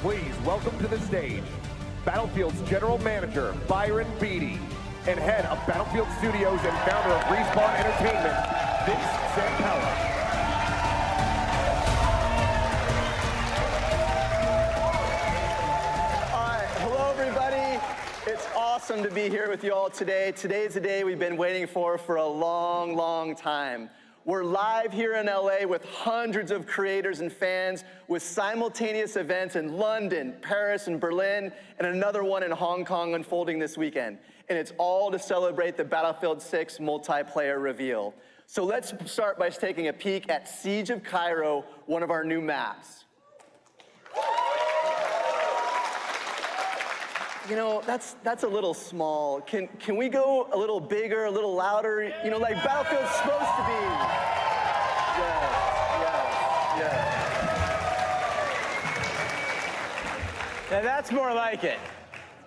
Please welcome to the stage Battlefield's General Manager, Byron Beatty, and Head of Battlefield Studios and founder of Respawn Entertainment, Vince Zampella. All right, hello everybody. It's awesome to be here with you all today. Today's the day we've been waiting for a long, long time. We're live here in LA with hundreds of creators and fans with simultaneous events in London, Paris, and Berlin, and another one in Hong Kong unfolding this weekend. And it's all to celebrate the Battlefield 6 multiplayer reveal. So let's start by taking a peek at Siege of Cairo, one of our new maps. You know, that's a little small. Can we go a little bigger, a little louder? You know, like Battlefield's supposed to be. Yes. Now that's more like it.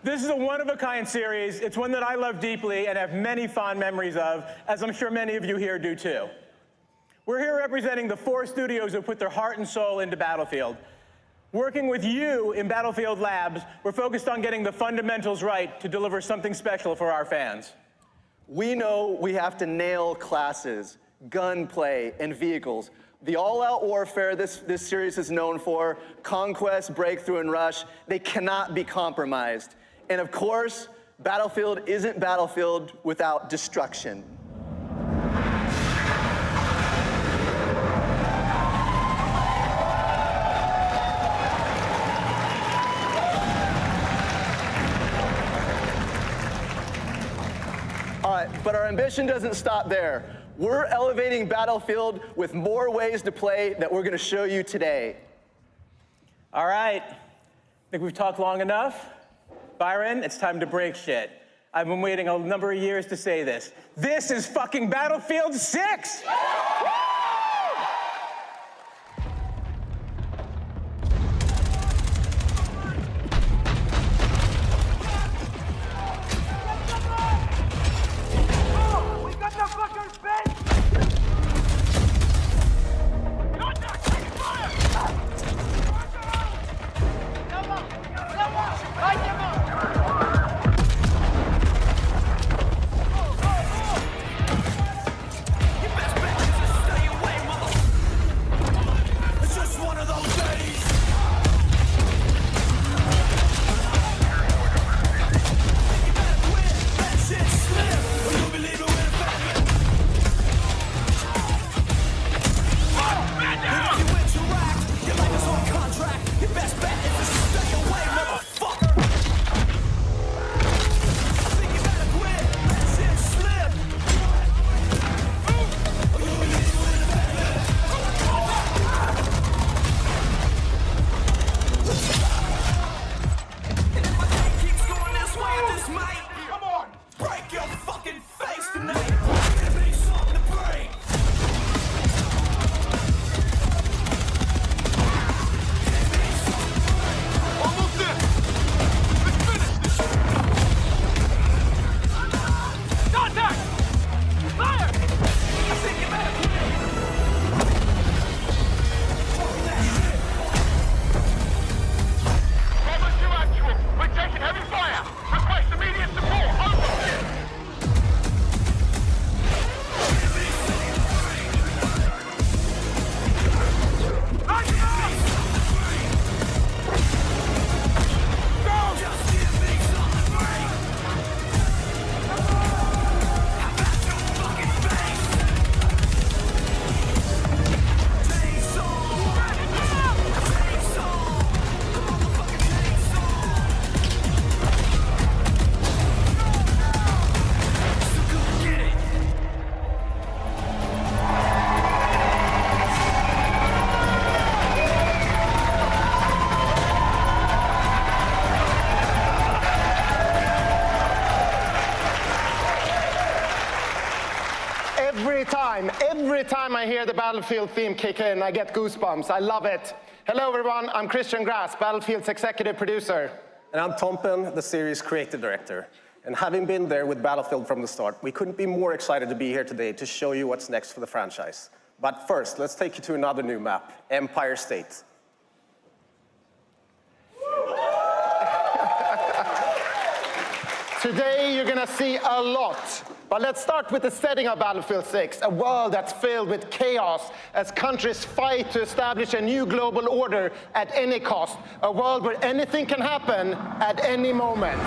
This is a one-of-a-kind series. It's one that I love deeply and have many fond memories of, as I'm sure many of you here do too. We're here representing the 4 studios who put their heart and soul into Battlefield. Working with you in Battlefield Labs, we're focused on getting the fundamentals right to deliver something special for our fans. We know we have to nail classes, gunplay, and vehicles. The all-out warfare this series is known for, conquest, breakthrough, and rush, they cannot be compromised. And of course, Battlefield isn't Battlefield without destruction. But our ambition doesn't stop there. We're elevating Battlefield with more ways to play that we're going to show you today. All right, I think we've talked long enough. Byron, it's time to break shit. I've been waiting a number of years to say this. This is fucking Battlefield 6! Every time I hear the Battlefield theme kick in, I get goosebumps. I love it. Hello, everyone. I'm Christian Grass, Battlefield's executive producer. And I'm Tompen, the series creative director. And having been there with Battlefield from the start, we couldn't be more excited to be here today to show you what's next for the franchise. But first, let's take you to another new map, Empire State. Today, you're gonna see a lot. But let's start with the setting of Battlefield 6, a world that's filled with chaos as countries fight to establish a new global order at any cost, a world where anything can happen at any moment.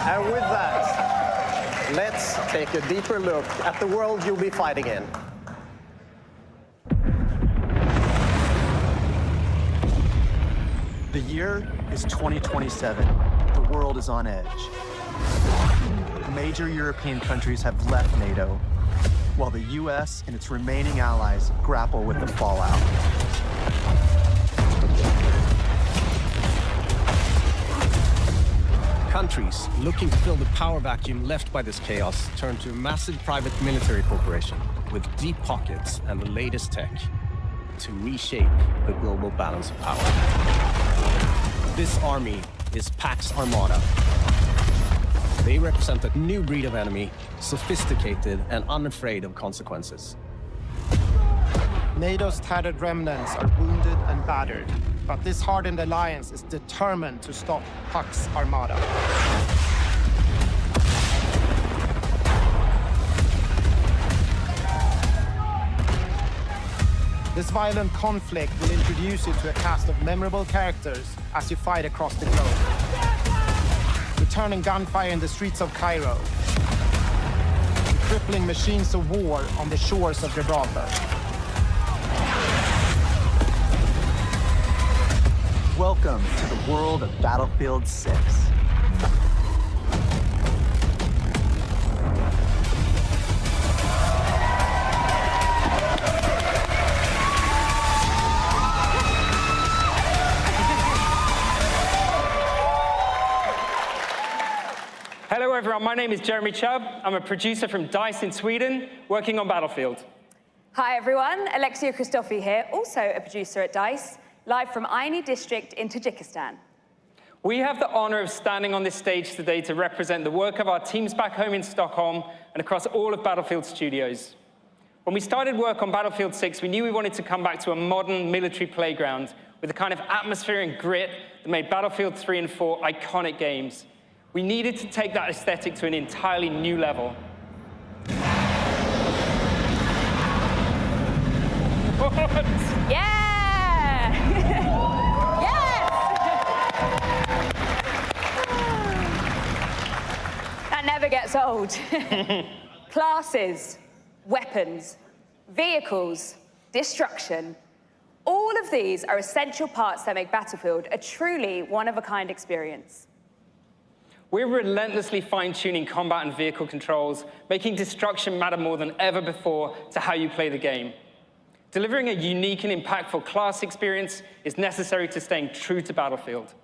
And with that, let's take a deeper look at the world you'll be fighting in. The year is 2027. The world is on edge. Major European countries have left NATO, while the US and its remaining allies grapple with the fallout. Countries looking to fill the power vacuum left by this chaos turn to a massive private military corporation with deep pockets and the latest tech to reshape the global balance of power. This army is Pax Armada. They represent a new breed of enemy, sophisticated and unafraid of consequences. NATO's tattered remnants are wounded and battered, but this hardened alliance is determined to stop Pax Armada. This violent conflict will introduce you to a cast of memorable characters as you fight across the globe. Returning gunfire in the streets of Cairo, and crippling machines of war on the shores of Gibraltar. Welcome to the world of Battlefield 6. Hello everyone, my name is Jeremy Chubb. I'm a producer from DICE in Sweden, working on Battlefield. Hi everyone, Alexia Christofi here, also a producer at DICE, live from Aini district in Tajikistan. We have the honor of standing on this stage today to represent the work of our teams back home in Stockholm and across all of Battlefield Studios. When we started work on Battlefield 6, we knew we wanted to come back to a modern military playground with the kind of atmosphere and grit that made Battlefield 3 and 4 iconic games. We needed to take that aesthetic to an entirely new level. What? Yeah! Yes! That never gets old. Classes, weapons, vehicles, destruction. All of these are essential parts that make Battlefield a truly one-of-a-kind experience. We're relentlessly fine-tuning combat and vehicle controls, making destruction matter more than ever before to how you play the game. Delivering a unique and impactful class experience is necessary to staying true to Battlefield.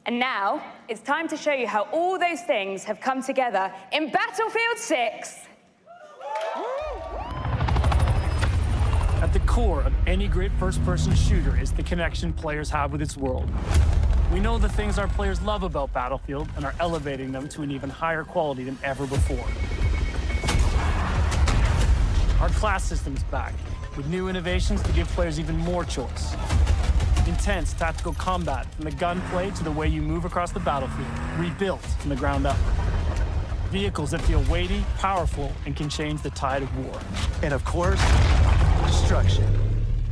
And now, it's time to show you how all those things have come together in Battlefield 6. At the core of any great first-person shooter is the connection players have with its world. We know the things our players love about Battlefield and are elevating them to an even higher quality than ever before. Our class system is back, with new innovations to give players even more choice. Intense tactical combat, from the gunplay to the way you move across the battlefield, rebuilt from the ground up. Vehicles that feel weighty, powerful, and can change the tide of war. And of course, destruction.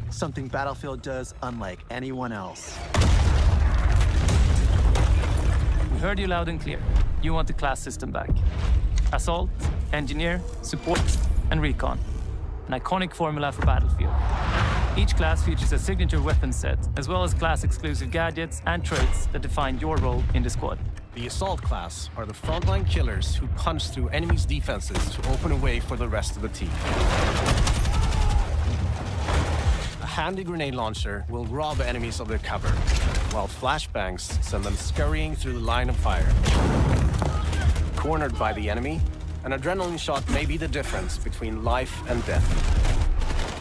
Something Battlefield does unlike anyone else. We heard you loud and clear. You want the class system back. Assault, Engineer, Support, and Recon. An iconic formula for Battlefield. Each class features a signature weapon set, as well as class-exclusive gadgets and traits that define your role in the squad. The Assault class are the frontline killers who punch through enemies' defenses to open a way for the rest of the team. A handy grenade launcher will rob enemies of their cover, while flashbangs send them scurrying through the line of fire. Cornered by the enemy, an adrenaline shot may be the difference between life and death.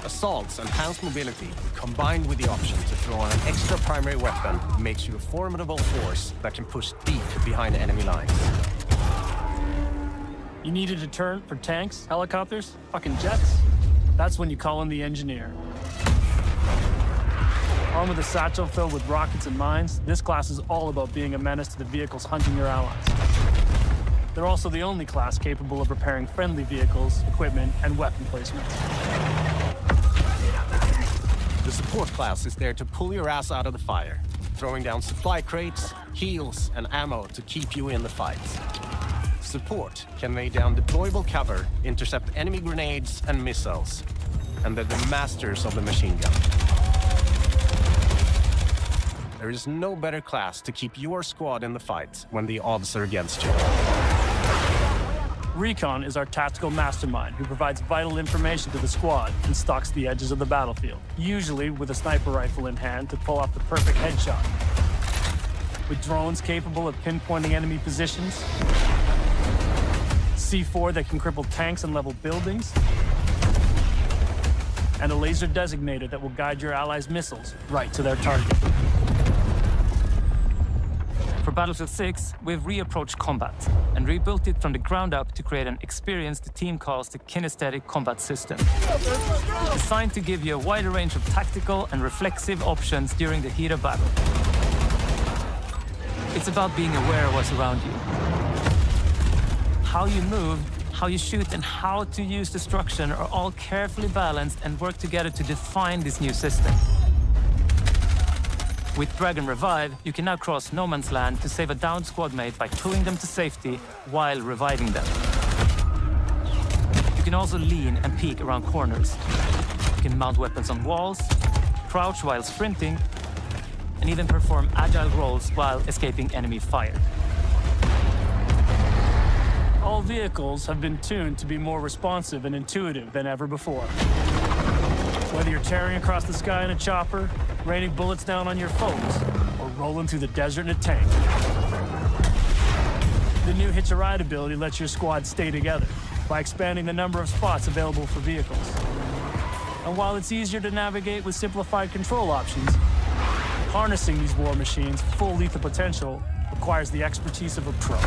Assault's enhanced mobility, combined with the option to throw on an extra primary weapon, makes you a formidable force that can push deep behind enemy lines. You need a deterrent for tanks, helicopters, fucking jets? That's when you call in the engineer. Armed with a satchel filled with rockets and mines, this class is all about being a menace to the vehicles hunting your allies. They're also the only class capable of repairing friendly vehicles, equipment, and weapon placements. The support class is there to pull your ass out of the fire, throwing down supply crates, heals, and ammo to keep you in the fights. Support can lay down deployable cover, intercept enemy grenades and missiles, and they're the masters of the machine gun. There is no better class to keep your squad in the fight when the odds are against you. Recon is our tactical mastermind who provides vital information to the squad and stalks the edges of the battlefield, usually with a sniper rifle in hand to pull off the perfect headshot. With drones capable of pinpointing enemy positions, C4 that can cripple tanks and level buildings, and a laser designator that will guide your allies' missiles right to their target. For Battlefield 6, we've reapproached combat and rebuilt it from the ground up to create an experience the team calls the kinesthetic combat system. Designed to give you a wider range of tactical and reflexive options during the heat of battle. It's about being aware of what's around you. How you move, how you shoot, and how to use destruction are all carefully balanced and work together to define this new system. With Drag and Revive, you can now cross no man's land to save a downed squad mate by pulling them to safety while reviving them. You can also lean and peek around corners. You can mount weapons on walls, crouch while sprinting, and even perform agile rolls while escaping enemy fire. All vehicles have been tuned to be more responsive and intuitive than ever before. Whether you're tearing across the sky in a chopper, raining bullets down on your foes, or rolling through the desert in a tank. The new Hitch a Ride ability lets your squad stay together by expanding the number of spots available for vehicles. And while it's easier to navigate with simplified control options, harnessing these war machines' full lethal potential requires the expertise of a pro.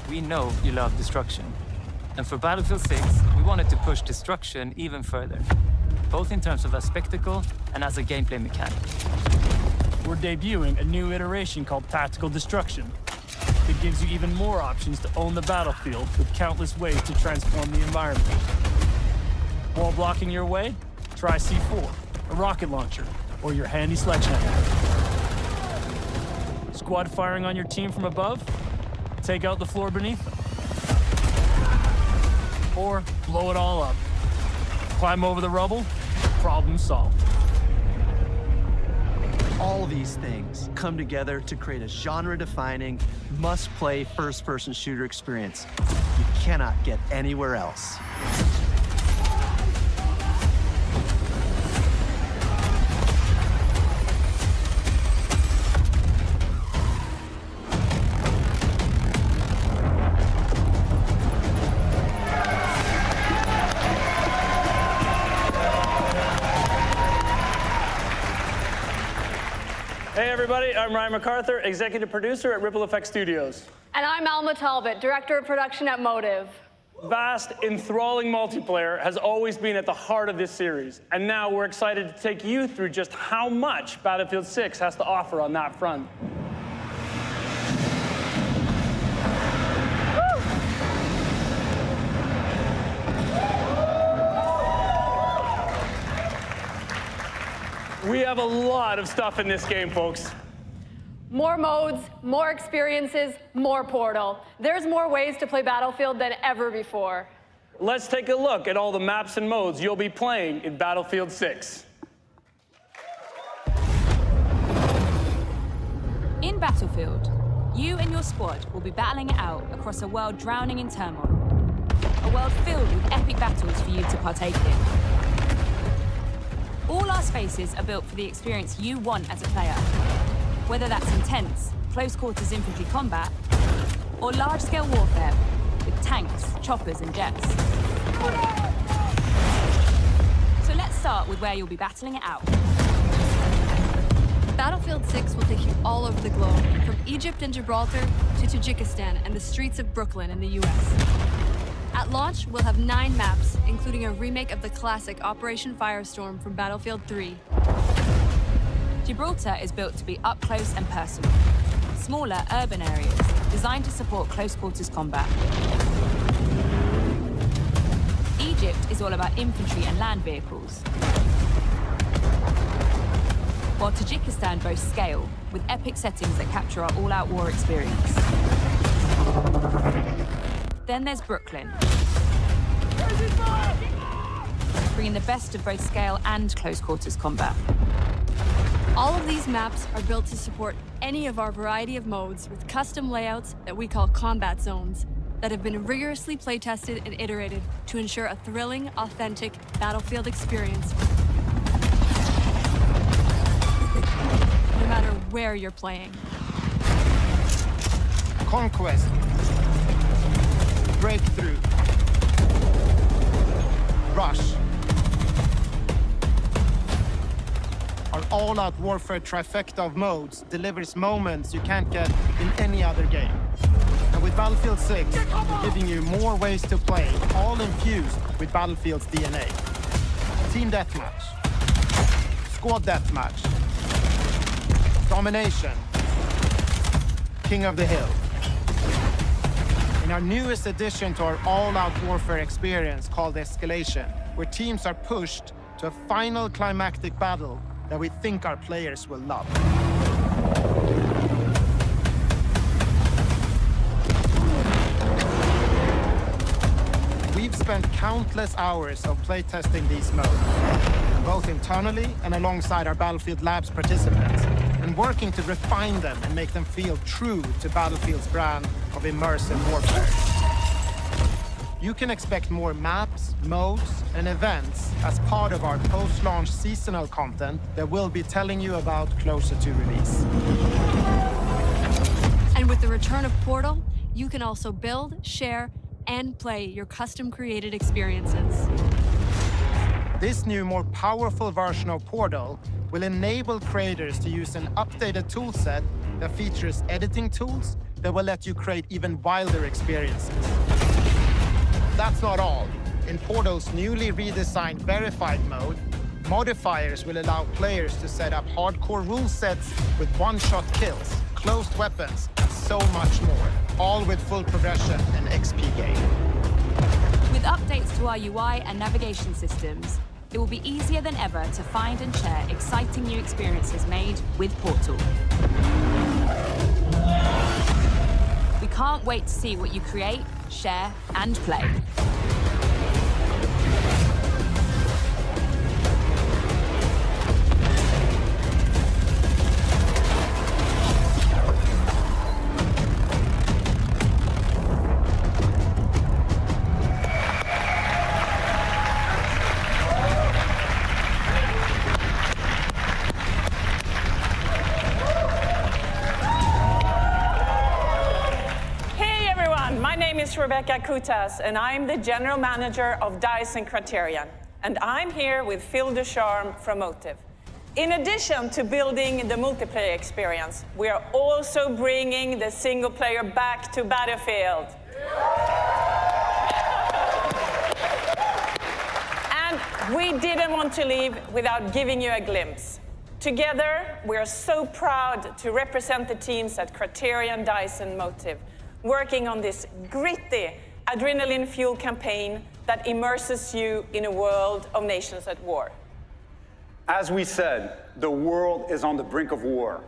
We know you love destruction. And for Battlefield 6, we wanted to push destruction even further, both in terms of a spectacle and as a gameplay mechanic. We're debuting a new iteration called Tactical Destruction that gives you even more options to own the battlefield with countless ways to transform the environment. Wall blocking your way? Try C4, a rocket launcher, or your handy sledgehammer. Squad firing on your team from above? Take out the floor beneath them. Or blow it all up. Climb over the rubble, problem solved. All these things come together to create a genre-defining, must-play first-person shooter experience you cannot get anywhere else. Hey everybody, I'm Ryan MacArthur, executive producer at Ripple Effect Studios. And I'm Alma Talbot, director of production at Motive. Vast, enthralling multiplayer has always been at the heart of this series, and now we're excited to take you through just how much Battlefield 6 has to offer on that front. We have a lot of stuff in this game, folks. More modes, more experiences, more Portal. There's more ways to play Battlefield than ever before. Let's take a look at all the maps and modes you'll be playing in Battlefield 6. In Battlefield, you and your squad will be battling it out across a world drowning in turmoil. A world filled with epic battles for you to partake in. All our spaces are built for the experience you want as a player. Whether that's intense, close-quarters infantry combat, or large-scale warfare with tanks, choppers, and jets. So let's start with where you'll be battling it out. Battlefield 6 will take you all over the globe, from Egypt and Gibraltar to Tajikistan and the streets of Brooklyn in the US. At launch, we'll have 9 maps, including a remake of the classic Operation Firestorm from Battlefield 3. Gibraltar is built to be up close and personal. Smaller urban areas designed to support close quarters combat. Egypt is all about infantry and land vehicles. While Tajikistan boasts scale, with epic settings that capture our all-out war experience. Then there's Brooklyn, bringing the best of both scale and close quarters combat. All of these maps are built to support any of our variety of modes with custom layouts that we call combat zones that have been rigorously play-tested and iterated to ensure a thrilling, authentic battlefield experience, no matter where you're playing. Conquest. Breakthrough. Rush. Our all-out warfare trifecta of modes delivers moments you can't get in any other game. And with Battlefield 6, we're giving you more ways to play, all infused with Battlefield's DNA. Team Deathmatch. Squad Deathmatch. Domination. King of the Hill. In our newest addition to our all-out warfare experience called Eskalation, where teams are pushed to a final climactic battle that we think our players will love. We've spent countless hours of playtesting these modes, both internally and alongside our Battlefield Labs participants, and working to refine them and make them feel true to Battlefield's brand of immersive warfare. You can expect more maps, modes, and events as part of our post-launch seasonal content that we'll be telling you about closer to release. And with the return of Portal, you can also build, share, and play your custom-created experiences. This new, more powerful version of Portal will enable creators to use an updated toolset that features editing tools that will let you create even wilder experiences. That's not all. In Portal's newly redesigned Verified mode, modifiers will allow players to set up hardcore rule sets with one-shot kills, closed weapons, and so much more, all with full progression and XP gain. With updates to our UI and navigation systems, it will be easier than ever to find and share exciting new experiences made with Portal. We can't wait to see what you create, share, and play. Rebecca Kutas, and I'm the General Manager of DICE and Criterion. And I'm here with Phil Ducharme from Motive. In addition to building the multiplayer experience, we are also bringing the single player back to Battlefield. And we didn't want to leave without giving you a glimpse. Together, we are so proud to represent the teams at Criterion, DICE, and Motive, working on this gritty, adrenaline-fueled campaign that immerses you in a world of nations at war. As we said, the world is on the brink of war.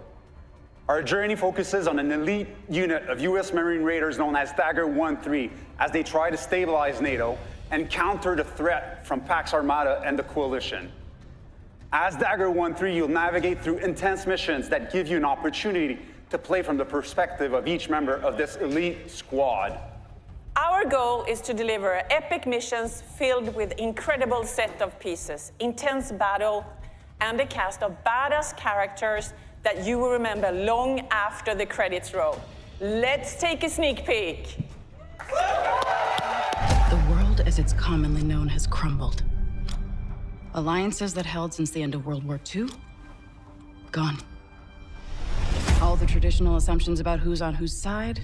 Our journey focuses on an elite unit of US Marine Raiders known as Dagger 1-3 as they try to stabilize NATO and counter the threat from Pax Armada and the Coalition. As Dagger 1-3, you'll navigate through intense missions that give you an opportunity to play from the perspective of each member of this elite squad. Our goal is to deliver epic missions filled with incredible set of pieces, intense battle, and a cast of badass characters that you will remember long after the credits roll. Let's take a sneak peek. The world as it's commonly known has crumbled. Alliances that held since the end of World War II, gone. All the traditional assumptions about who's on whose side,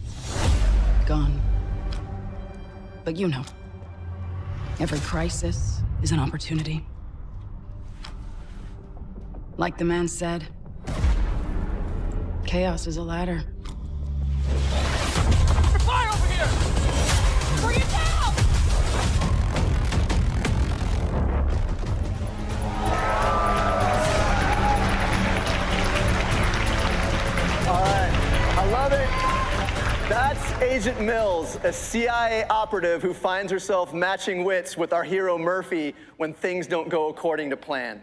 gone. But you know, Every crisis is an opportunity. Like the man said, chaos is a ladder. Fire over here! Bring it down! All right, I love it. That's Agent Mills, a CIA operative who finds herself matching wits with our hero Murphy when things don't go according to plan.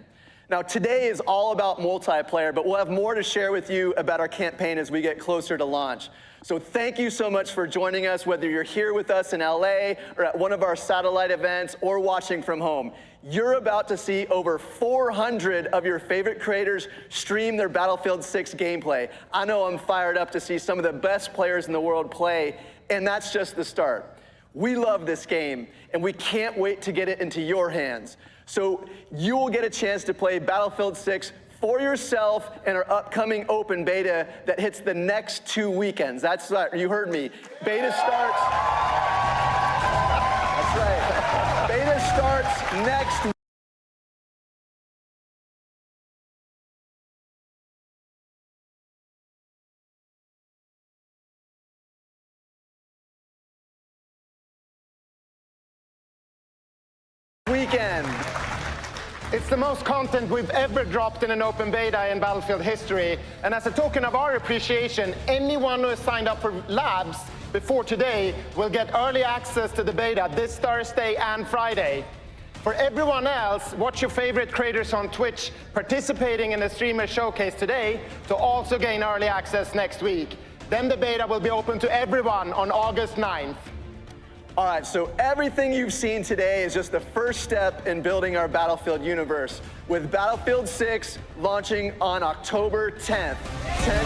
Now, today is all about multiplayer, but we'll have more to share with you about our campaign as we get closer to launch. So thank you so much for joining us, whether you're here with us in LA or at one of our satellite events or watching from home. You're about to see over 400 of your favorite creators stream their Battlefield 6 gameplay. I know I'm fired up to see some of the best players in the world play, and that's just the start. We love this game, and we can't wait to get it into your hands. So you will get a chance to play Battlefield 6 for yourself in our upcoming open beta that hits the next 2 weekends. That's right, you heard me. Beta starts. That's right. Beta starts next weekend. It's the most content we've ever dropped in an open beta in Battlefield history. And as a token of our appreciation, anyone who has signed up for labs before today will get early access to the beta this Thursday and Friday. For everyone else, watch your favorite creators on Twitch participating in the streamer showcase today to also gain early access next week. Then the beta will be open to everyone on August 9th. All right, so everything you've seen today is just the first step in building our Battlefield universe, with Battlefield 6 launching on October 10th. 10/10.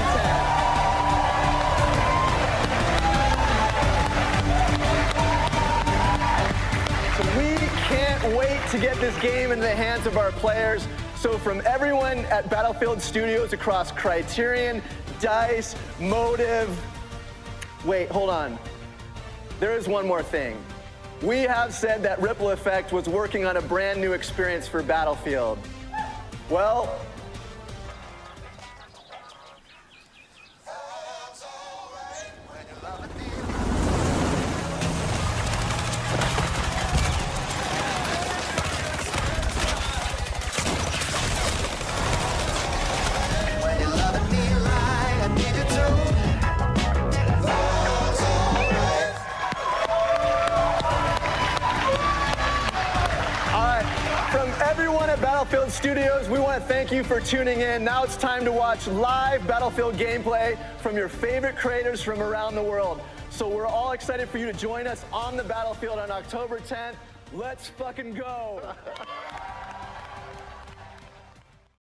So we can't wait to get this game in the hands of our players. So from everyone at Battlefield Studios across Criterion, DICE, Motive, wait, hold on. There is one more thing. We have said that Ripple Effect was working on a brand new experience for Battlefield. Well, Battlefield Studios, we want to thank you for tuning in. Now it's time to watch live Battlefield gameplay from your favorite creators from around the world. So we're all excited for you to join us on the Battlefield on October 10th. Let's fucking go.